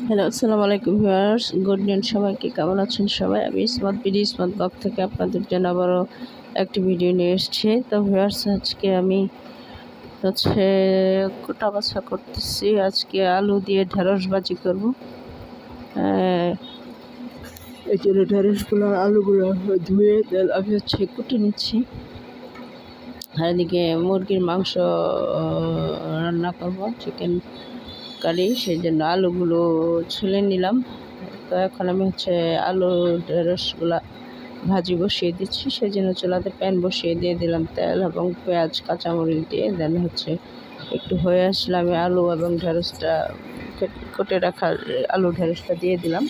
Hello, আসসালামু আলাইকুম viewers. Good news, সবাইকে কেমন আছেন সবাই? আমি ইসমত ব্লগ থেকে আপনাদের জন্য আবারও একটি ভিডিও নিয়ে এসেছি। তো ভিউয়ার্স, আজকে আমি কোটা বাছা করতেছি। আজকে আলু দিয়ে ঢেঁড়স ভাজি করবো। এই জন্য ঢেঁড়সগুলো আলুগুলো ধুয়ে আমি কুটে নিচ্ছি। আর এদিকে মুরগির মাংস রান্না করব, চিকেন কারি, সেই জন্য আলুগুলো ছুলে নিলাম। তো এখন আমি আলু ঢেঁড়সগুলা ভাজি বসিয়ে দিচ্ছি। সেই জন্য চুলাতে প্যান বসিয়ে দিয়ে দিলাম তেল এবং পেঁয়াজ কাঁচামরিচ দিয়ে। দেন একটু হয়ে আসলে আমি আলু এবং ঢেঁড়সটা কেটে রাখা আলু ঢেঁড়সটা দিয়ে দিলাম।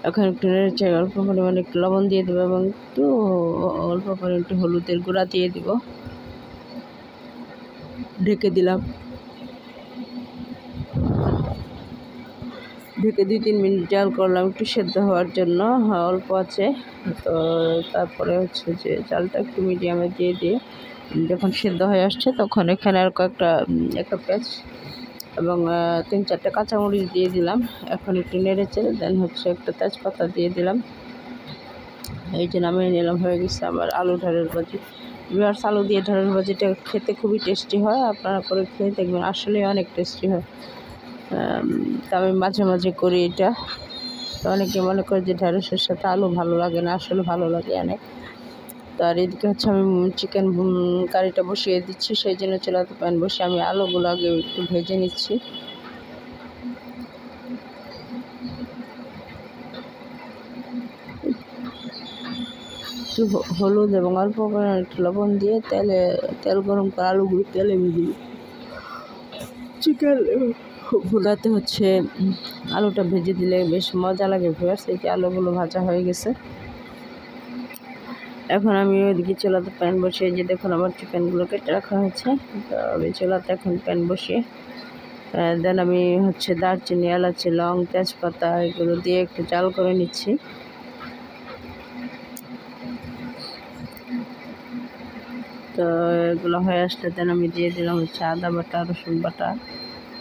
এখন একটু নেড়েচে অল্প পরিমাণে একটু লবণ দিয়ে দেবো এবং একটু অল্প পরিমাণে একটু হলুদের গুঁড়া দিয়ে দিব। ঢেকে দিলাম। ঢেকে 2-3 মিনিট জাল করলাম একটু সেদ্ধ হওয়ার জন্য, অল্প আছে। তো তারপরে যে চালটা একটু মিডিয়ামে দিয়ে যখন সেদ্ধ হয়ে আসছে তখন এখানে আর একটা পেঁয়াজ এবং 3-4টা কাঁচামরিচ দিয়ে দিলাম। এখন একটু নেড়েচে দেন একটা তেজপাতা দিয়ে দিলাম। এই যে নামিয়ে নিলাম, হয়ে গেছে আমার আলু ঢেঁড়স ভাজি। ভিউয়ার্স, আলু দিয়ে ঢেঁড়স ভাজিটা খেতে খুবই টেস্টি হয়। আপনারা করে খেয়ে দেখবেন, আসলেই অনেক টেস্টি হয়। তা আমি মাঝে মাঝে করি এটা। তো অনেকে মনে করে যে ঢেঁড়সের সাথে আলু ভালো লাগে না, আসলে ভালো লাগে অনেক। তো আর এদিকে আমি চিকেন কারিটা বসিয়ে দিচ্ছি। সেই জন্য চুলাতে প্যান বসে আমি আলুগুলো আগে একটু ভেজে নিচ্ছি। একটু হলুদ এবং অল্প পরিমাণে একটু লবণ দিয়ে তেল গরম করে আলুগুলো তেলে ভেজে চিকেন ভুনাতে আলুটা ভেজে দিলে বেশ মজা লাগে ভিউয়ার্স। এই যে আলুগুলো ভাজা হয়ে গেছে। এখন আমি ওইদিকে চুলাতে প্যান বসিয়ে যে দেখুন আমার চিকেনগুলো কেটে রাখা হয়েছে। তো আমি চুলাতে এখন প্যান বসিয়ে দেন আমি দারচিনি, এলাচি, লং, তেজপাতা এগুলো দিয়ে একটু জাল করে নিচ্ছি। তো এগুলো হয়ে আসলে দেন আমি দিয়ে দিলাম আদা বাটা, রসুন বাটা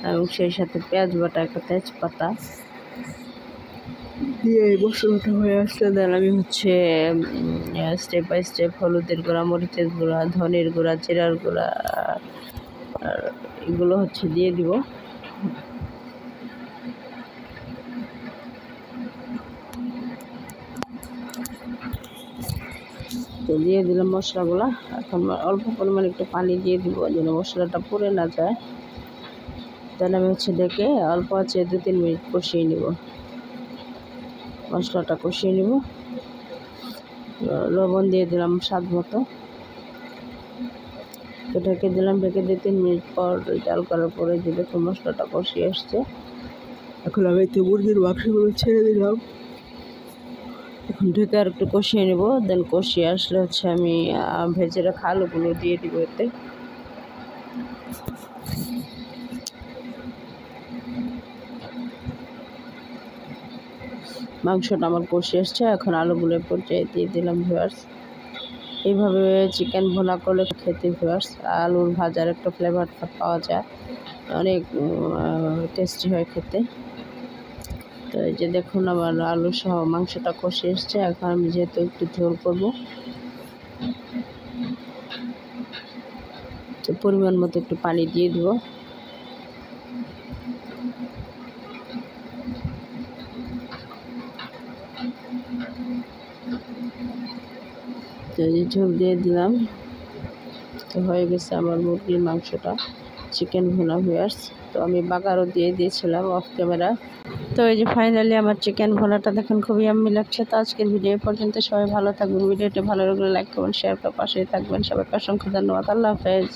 এবং সেই সাথে পেঁয়াজ বাটা, একটা তেজপাতা দিয়ে এই মশলাটা হয়ে আসলে দেন আমি স্টেপ বাই স্টেপ হলুদের গুঁড়া, মরিচের গুঁড়া, ধনের গুঁড়া, জিরার গুঁড়া এগুলো দিয়ে দিব। তো দিয়ে দিলাম মশলাগুলো। এখন অল্প পরিমাণে একটু পানি দিয়ে দিব যেন মশলাটা পুড়ে না যায়। দেন আমি ডেকে অল্প আছে 2-3 মিনিট কষিয়ে নিব। মশলাটা কষিয়ে নিব। লবণ দিয়ে দিলাম স্বাদ মতো। তো ঢেকে দিলাম। ঢেকে 2-3 মিনিট পর জাল করার পরে যে দেখুন মশলাটা কষিয়ে আসছে। এখন আমি মুরগির মাংসগুলো ছেড়ে দিলাম। এখন ঢেকে আর একটু কষিয়ে নেব। দেন কষিয়ে আসলে আমি ভেজে রাখা আলুগুলো দিয়ে দিব এতে। মাংসটা আমার কষিয়ে আসছে, এখন আলুগুলো পর্যায়ে দিয়ে দিলাম ভিউয়ার্স। এইভাবে চিকেন ভুনা করলে খেতে ভিউয়ার্স আলুর ভাজার একটা ফ্লেভারটা পাওয়া যায়, অনেক টেস্টি হয় খেতে। তো এই যে দেখুন আমার আলু সহ মাংসটা কষে এসছে। এখন আমি যেহেতু একটু ঝোল করব, তো পরিমাণ মতো একটু পানি দিয়ে দিব। তো এই ঝোল দিয়ে দিলাম। তো হয়ে গেছে আমার মুরগির মাংসটা, চিকেন ভুনা ভিউয়ার্স। তো আমি বাগারও দিয়ে দিয়েছিলাম অফ ক্যামেরা। তো এই যে ফাইনালি আমার চিকেন ভুনাটা দেখুন খুবই ইয়াম্মি লাগছে। তো আজকের ভিডিও পর্যন্ত, সবাই ভালো থাকবেন। ভিডিওটি ভালো লাগলে লাইক করবেন, শেয়ার করে পাশেই থাকবেন। সবাইকে অসংখ্য ধন্যবাদ। আল্লাহ হাফেজ।